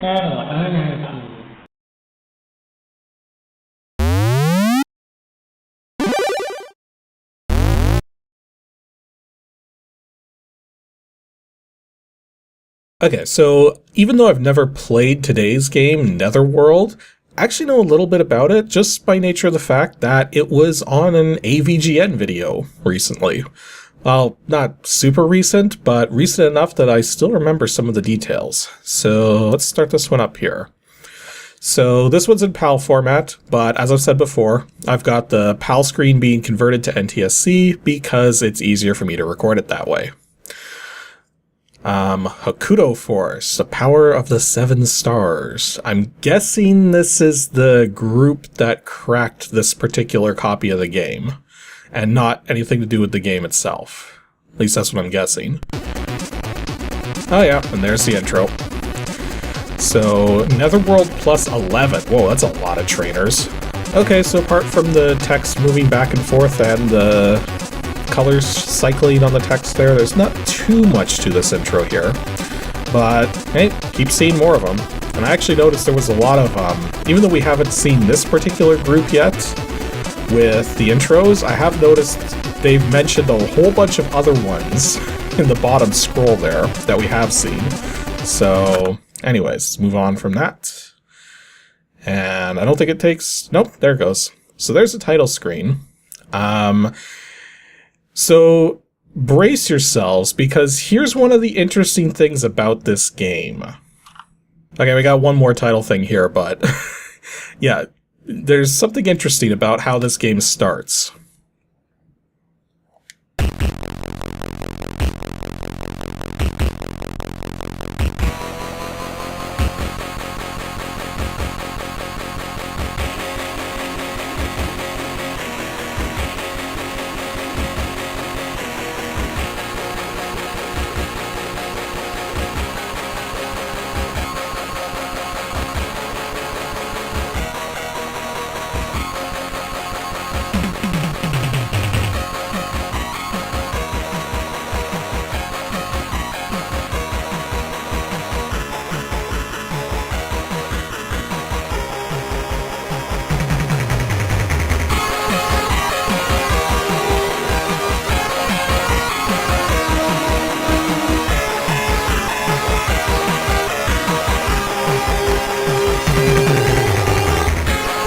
NNRG. Okay, so even though I've never played today's game, Netherworld, I actually know a little bit about it just by nature of the fact that it was on an AVGN video recently. Well, not super recent, but recent enough that I still remember some of the details. So let's start this one up here. So this one's in PAL format, but as I've said before, I've got the PAL screen being converted to NTSC because it's easier for me to record it that way. Hakuto Force, the power of the 7 stars. I'm guessing this is the group that cracked this particular copy of the game, and not anything to do with the game itself. At least that's what I'm guessing. Oh yeah, and there's the intro. So, Netherworld plus 11. Whoa, that's a lot of trainers. Okay, so apart from the text moving back and forth and the colors cycling on the text there's not too much to this intro here. But, hey, keep seeing more of them. And I actually noticed there was a lot of, even though we haven't seen this particular group yet with the intros, I have noticed they've mentioned a whole bunch of other ones in the bottom scroll there that we have seen. So, anyways, let's move on from that. And I don't think it takes... Nope, there it goes. So there's the title screen. So brace yourselves, because here's one of the interesting things about this game. Okay, we got one more title thing here, but yeah, there's something interesting about how this game starts.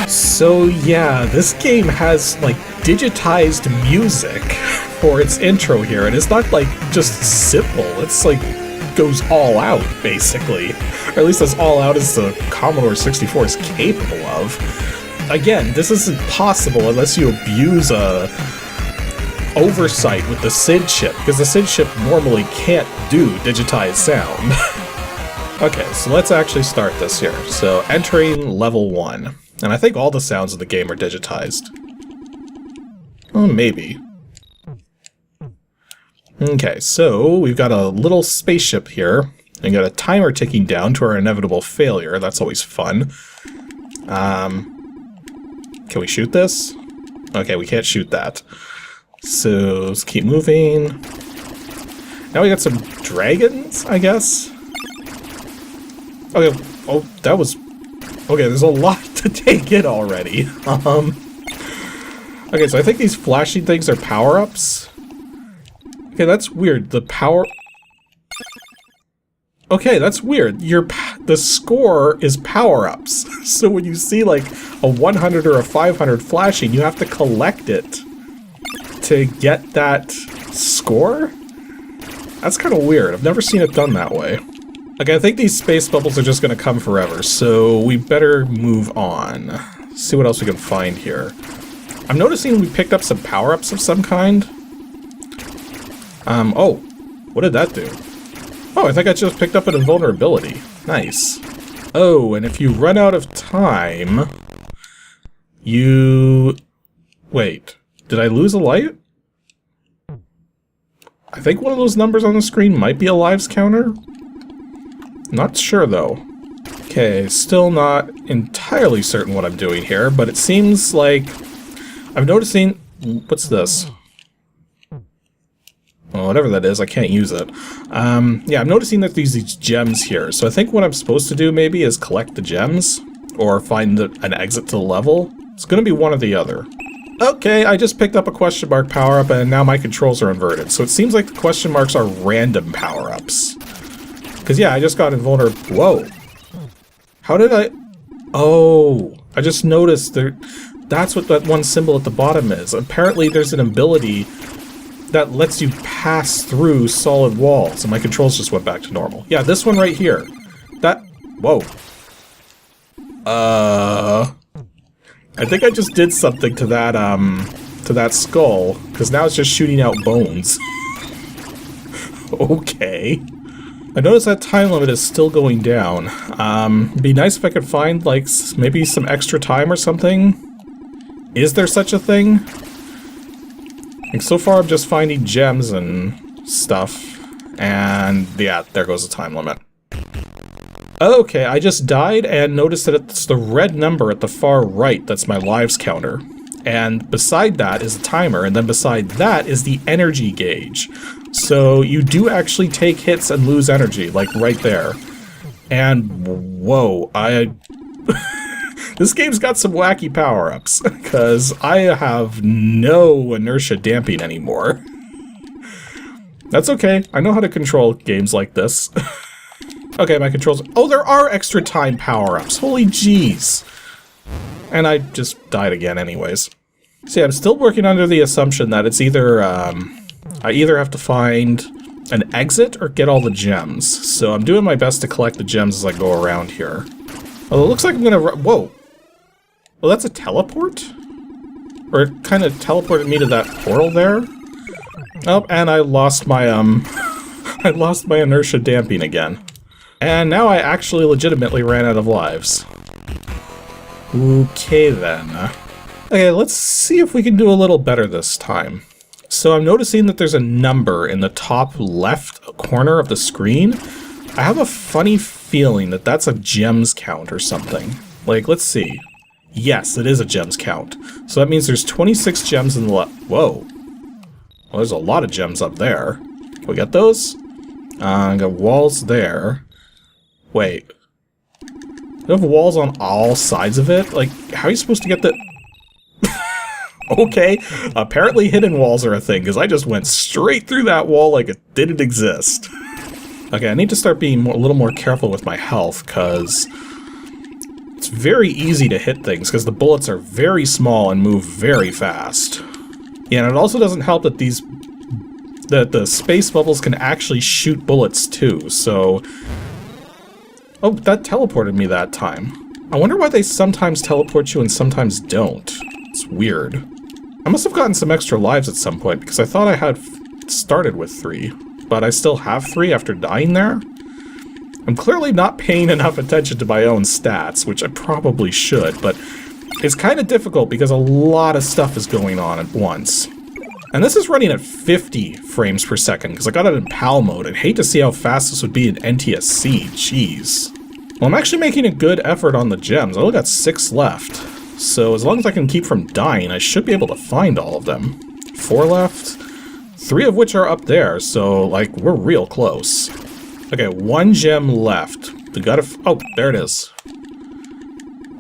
So yeah, this game has like digitized music for its intro here, and it's not like just simple, it's like goes all out basically. Or at least as all out as the Commodore 64 is capable of. Again, this isn't possible unless you abuse a oversight with the SID chip, because the SID chip normally can't do digitized sound. Okay, so let's actually start this here. So entering level 1. And I think all the sounds in the game are digitized. Oh, maybe. Okay, so we've got a little spaceship here. And got a timer ticking down to our inevitable failure. That's always fun. Can we shoot this? Okay, we can't shoot that. So let's keep moving. Now we got some dragons, I guess? Okay, oh, that was... Okay, there's a lot to take in already. Okay, so I think these flashing things are power-ups. Okay, that's weird. The power... Okay, that's weird. The score is power-ups. So when you see like a 100 or a 500 flashing, you have to collect it to get that score? That's kind of weird. I've never seen it done that way. Okay, I think these space bubbles are just going to come forever, so we better move on. See what else we can find here. I'm noticing we picked up some power-ups of some kind. Oh, what did that do? Oh, I think I just picked up an invulnerability. Nice. Oh, and if you run out of time, you... Wait, did I lose a light? I think one of those numbers on the screen might be a lives counter. Not sure, though. Okay, still not entirely certain what I'm doing here, but it seems like I'm noticing... What's this? Well, whatever that is, I can't use it. Yeah, I'm noticing that these gems here. So I think what I'm supposed to do maybe is collect the gems or find an exit to the level. It's going to be one or the other. Okay, I just picked up a question mark power-up and now my controls are inverted. So it seems like the question marks are random power-ups. Because yeah, I just got invulnerable. Whoa. How did I... Oh, I just noticed there. That's what that one symbol at the bottom is. Apparently there's an ability that lets you pass through solid walls, and my controls just went back to normal. Yeah, this one right here. That... Whoa. I think I just did something to that skull, because now it's just shooting out bones. Okay. I notice that time limit is still going down. It'd be nice if I could find, like, maybe some extra time or something. Is there such a thing? Like, so far I'm just finding gems and stuff. And, yeah, there goes the time limit. Okay, I just died and noticed that it's the red number at the far right that's my lives counter. And beside that is a timer, and then beside that is the energy gauge. So you do actually take hits and lose energy, like right there. And, whoa, this game's got some wacky power-ups, because I have no inertia damping anymore. That's okay, I know how to control games like this. Okay, my controls... Oh, there are extra time power-ups! Holy jeez! And I just died again anyways. See, I'm still working under the assumption that it's either, I either have to find an exit or get all the gems. So I'm doing my best to collect the gems as I go around here. Well, it looks like I'm gonna... Whoa! Well, that's a teleport? Or it kind of teleported me to that portal there? Oh, and I lost my, I lost my inertia damping again. And now I actually legitimately ran out of lives. Okay then. Okay, let's see if we can do a little better this time. So I'm noticing that there's a number in the top left corner of the screen. I have a funny feeling that that's a gems count or something. Like, let's see. Yes, it is a gems count. So that means there's 26 gems in the left. Whoa. Well, there's a lot of gems up there. Can we get those? I got walls there. Wait. You have walls on all sides of it? Like, how are you supposed to get the... Okay, apparently hidden walls are a thing, because I just went straight through that wall like it didn't exist. Okay, I need to start being a little more careful with my health, because it's very easy to hit things, because the bullets are very small and move very fast. Yeah, and it also doesn't help that the space bubbles can actually shoot bullets too, so... Oh, that teleported me that time. I wonder why they sometimes teleport you and sometimes don't. It's weird. I must have gotten some extra lives at some point, because I thought I had started with 3. But I still have 3 after dying there? I'm clearly not paying enough attention to my own stats, which I probably should, but it's kind of difficult because a lot of stuff is going on at once. And this is running at 50 frames per second, because I got it in PAL mode. I'd hate to see how fast this would be in NTSC, jeez. Well, I'm actually making a good effort on the gems. I only got 6 left. So as long as I can keep from dying, I should be able to find all of them. 4 left, 3 of which are up there, so, like, we're real close. Okay, 1 gem left. We gotta... Oh, there it is.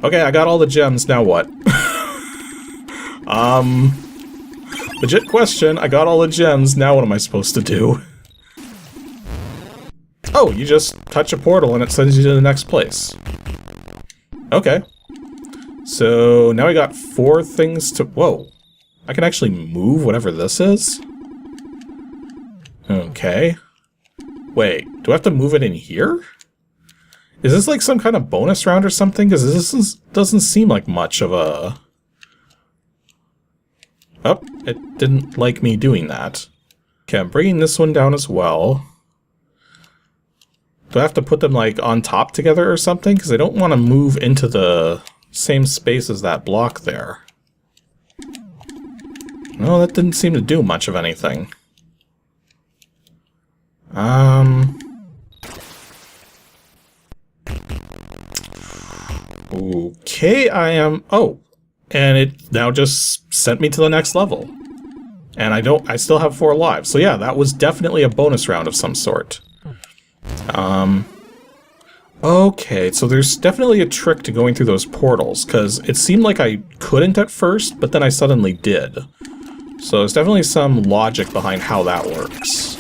Okay, I got all the gems, now what? Legit question, I got all the gems, now what am I supposed to do? Oh, you just touch a portal and it sends you to the next place. Okay. So, now I got 4 things to... Whoa. I can actually move whatever this is? Okay. Wait, do I have to move it in here? Is this like some kind of bonus round or something? Because this doesn't seem like much of a... Oh, it didn't like me doing that. Okay, I'm bringing this one down as well. Do I have to put them, like, on top together or something? Because I don't want to move into the same space as that block there. No, that didn't seem to do much of anything. Okay, I am... Oh. And it now just sent me to the next level. And I still have 4 lives. So yeah, that was definitely a bonus round of some sort. Okay, so there's definitely a trick to going through those portals, because it seemed like I couldn't at first, but then I suddenly did. So there's definitely some logic behind how that works.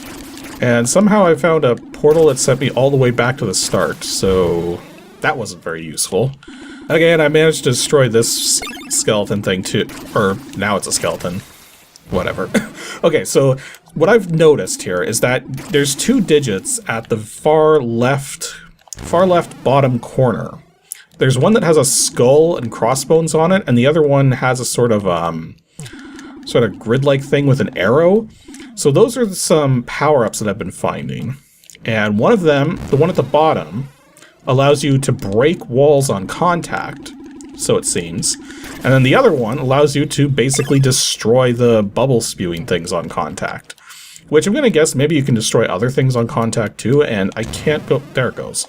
And somehow I found a portal that sent me all the way back to the start, so that wasn't very useful. Again, I managed to destroy this skeleton thing too, or now it's a skeleton. Whatever. Okay, so what I've noticed here is that there's 2 digits at the far left bottom corner. There's one that has a skull and crossbones on it, and the other one has a sort of grid-like thing with an arrow. So those are some power-ups that I've been finding. And one of them, the one at the bottom, allows you to break walls on contact, so it seems. And then the other one allows you to basically destroy the bubble spewing things on contact. Which I'm gonna guess maybe you can destroy other things on contact too, and I can't go... There it goes.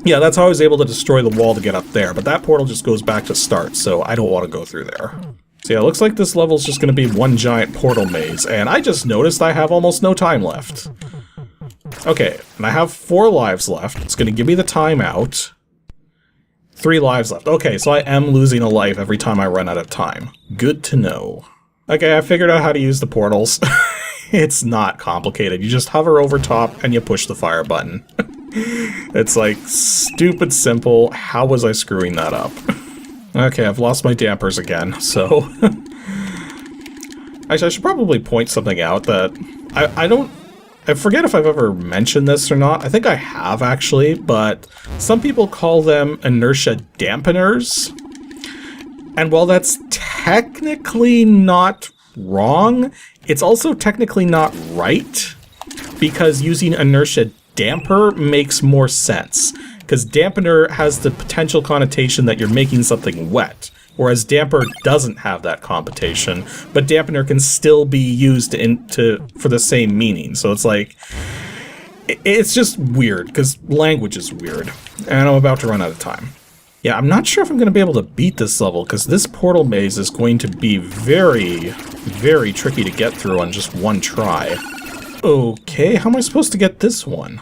Yeah, that's how I was able to destroy the wall to get up there, but that portal just goes back to start, so I don't want to go through there. So yeah, it looks like this level's just gonna be one giant portal maze, and I just noticed I have almost no time left. Okay, and I have 4 lives left. It's gonna give me the timeout. 3 lives left. Okay, so I am losing a life every time I run out of time. Good to know. Okay, I figured out how to use the portals. It's not complicated. You just hover over top and you push the fire button. It's like stupid simple. How was I screwing that up? Okay, I've lost my dampers again, so... Actually, I should probably point something out that I forget if I've ever mentioned this or not. I think I have, actually, but some people call them inertia dampeners. And while that's technically not wrong, it's also technically not right, because using inertia damper makes more sense. Because dampener has the potential connotation that you're making something wet, whereas damper doesn't have that connotation, but dampener can still be used for the same meaning. So it's like, it's just weird, because language is weird, and I'm about to run out of time. Yeah, I'm not sure if I'm going to be able to beat this level, because this portal maze is going to be very, very tricky to get through on just one try. Okay, how am I supposed to get this one?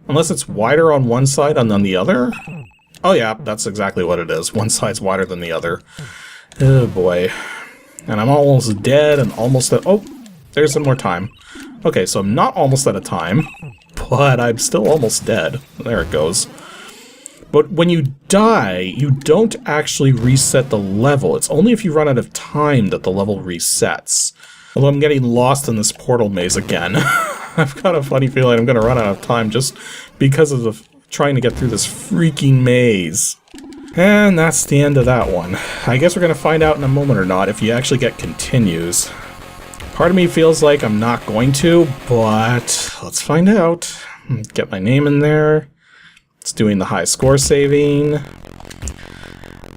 Unless it's wider on one side and on the other? Oh yeah, that's exactly what it is. One side's wider than the other. Oh boy. And I'm almost dead and almost at... Oh, there's some more time. Okay, so I'm not almost out of time, but I'm still almost dead. There it goes. But when you die, you don't actually reset the level. It's only if you run out of time that the level resets. Although I'm getting lost in this portal maze again. I've got a funny feeling I'm going to run out of time just because of trying to get through this freaking maze. And that's the end of that one. I guess we're going to find out in a moment or not if you actually get continues. Part of me feels like I'm not going to, but let's find out. Get my name in there. It's doing the high score saving.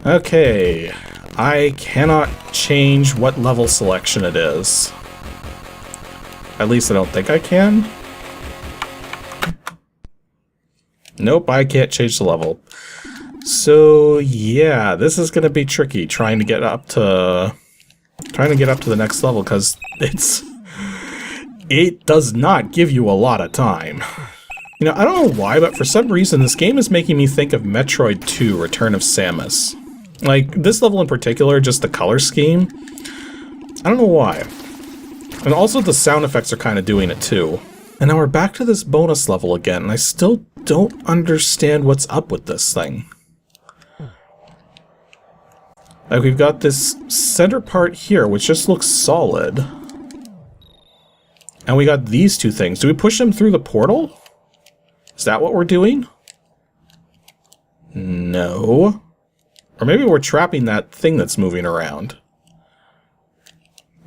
Okay. I cannot change what level selection it is. At least I don't think I can. Nope, I can't change the level. So yeah, this is gonna be tricky trying to get up to the next level, because it does not give you a lot of time. You know, I don't know why, but for some reason this game is making me think of Metroid 2: Return of Samus. Like, this level in particular, just the color scheme. I don't know why. And also the sound effects are kind of doing it too. And now we're back to this bonus level again, and I still don't understand what's up with this thing. Like, we've got this center part here, which just looks solid. And we got these two things. Do we push them through the portal? Is that what we're doing? No. Or maybe we're trapping that thing that's moving around.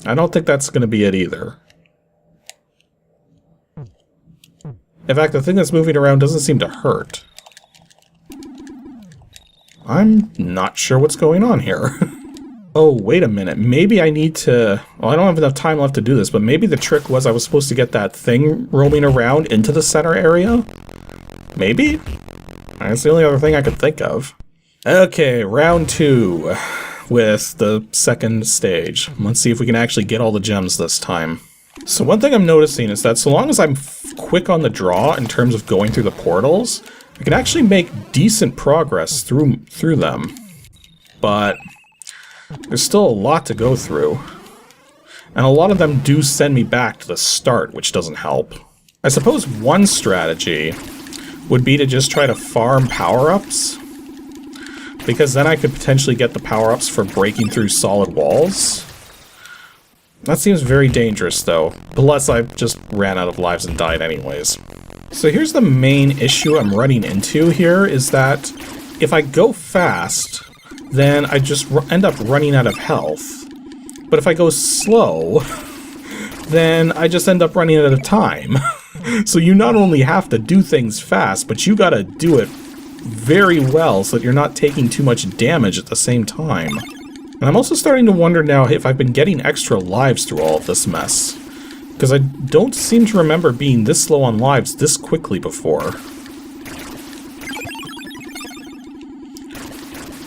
I don't think that's going to be it either. In fact, the thing that's moving around doesn't seem to hurt. I'm not sure what's going on here. Oh, wait a minute. Maybe I need to... Well, I don't have enough time left to do this, but maybe the trick was I was supposed to get that thing roaming around into the center area? Maybe? That's the only other thing I could think of. Okay, round 2. with the second stage. Let's see if we can actually get all the gems this time. So one thing I'm noticing is that so long as I'm quick on the draw in terms of going through the portals, I can actually make decent progress through them. But there's still a lot to go through. And a lot of them do send me back to the start, which doesn't help. I suppose one strategy would be to just try to farm power-ups, because then I could potentially get the power-ups for breaking through solid walls. That seems very dangerous, though, unless I just ran out of lives and died anyways. So here's the main issue I'm running into here, is that if I go fast, then I just end up running out of health. But if I go slow, then I just end up running out of time. So you not only have to do things fast, but you gotta do it very well so that you're not taking too much damage at the same time. And I'm also starting to wonder now if I've been getting extra lives through all of this mess, because I don't seem to remember being this slow on lives this quickly before.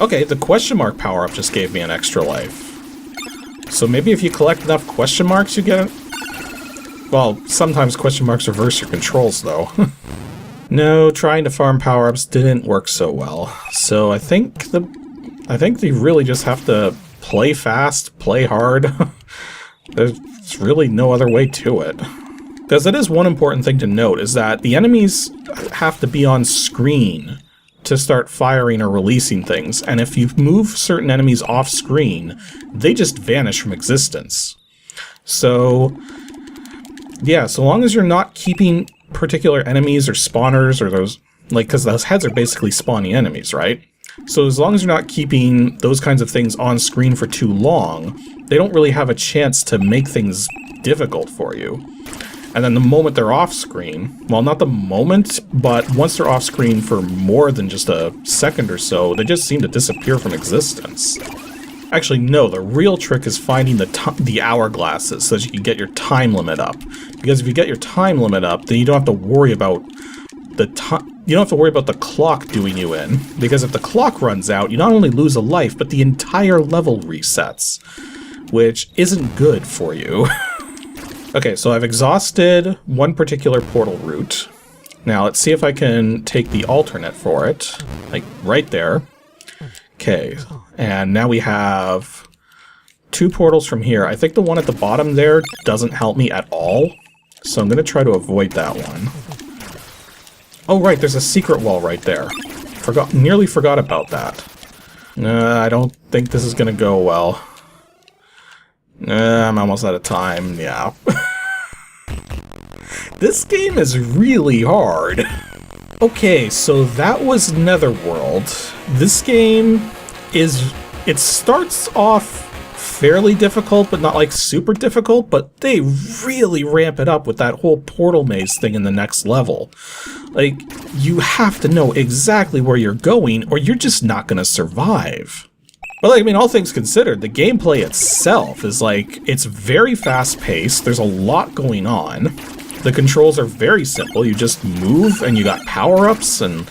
Okay, the question mark power-up just gave me an extra life. So maybe if you collect enough question marks you get it? Well, sometimes question marks reverse your controls, though. No, trying to farm power-ups didn't work so well. So I think they really just have to play fast, play hard. There's really no other way to it. Because that is one important thing to note, is that the enemies have to be on screen to start firing or releasing things, and if you move certain enemies off screen, they just vanish from existence. So yeah, so long as you're not keeping particular enemies or spawners or those, like, because those heads are basically spawning enemies, right? So as long as you're not keeping those kinds of things on screen for too long, they don't really have a chance to make things difficult for you. And then the moment they're off screen, well, not the moment, but once they're off screen for more than just a second or so, they just seem to disappear from existence. Actually, no, the real trick is finding the hourglasses so that you can get your time limit up. Because if you get your time limit up, then you don't have to worry about the clock doing you in. Because if the clock runs out, you not only lose a life, but the entire level resets, which isn't good for you. Okay, so I've exhausted one particular portal route. Now let's see if I can take the alternate for it, like right there. Okay, and now we have two portals from here. I think the one at the bottom there doesn't help me at all, so I'm going to try to avoid that one. Oh right, there's a secret wall right there. Nearly forgot about that. I don't think this is going to go well. I'm almost out of time, yeah. This game is really hard. Okay, so that was Netherworld. This game it starts off fairly difficult, but not like super difficult, but they really ramp it up with that whole portal maze thing in the next level. Like, you have to know exactly where you're going, or you're just not gonna survive. But like, I mean, all things considered, the gameplay itself is like, it's very fast-paced, there's a lot going on. The controls are very simple, you just move and you got power-ups and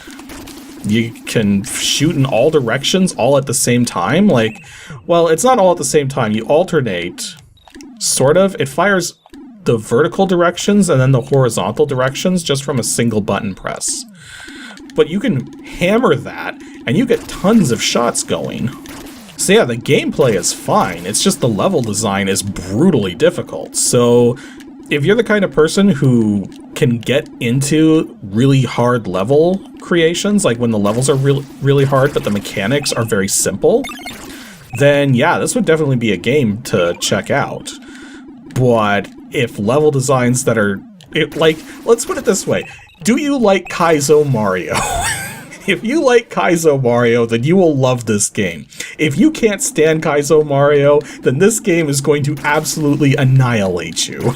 you can shoot in all directions all at the same time. Like, well, it's not all at the same time, you alternate, sort of. It fires the vertical directions and then the horizontal directions just from a single button press. But you can hammer that and you get tons of shots going. So yeah, the gameplay is fine, it's just the level design is brutally difficult. So if you're the kind of person who can get into really hard level creations, like when the levels are really hard but the mechanics are very simple, then yeah, this would definitely be a game to check out. But if level designs that are, let's put it this way, do you like Kaizo Mario? If you like Kaizo Mario, then you will love this game. If you can't stand Kaizo Mario, then this game is going to absolutely annihilate you.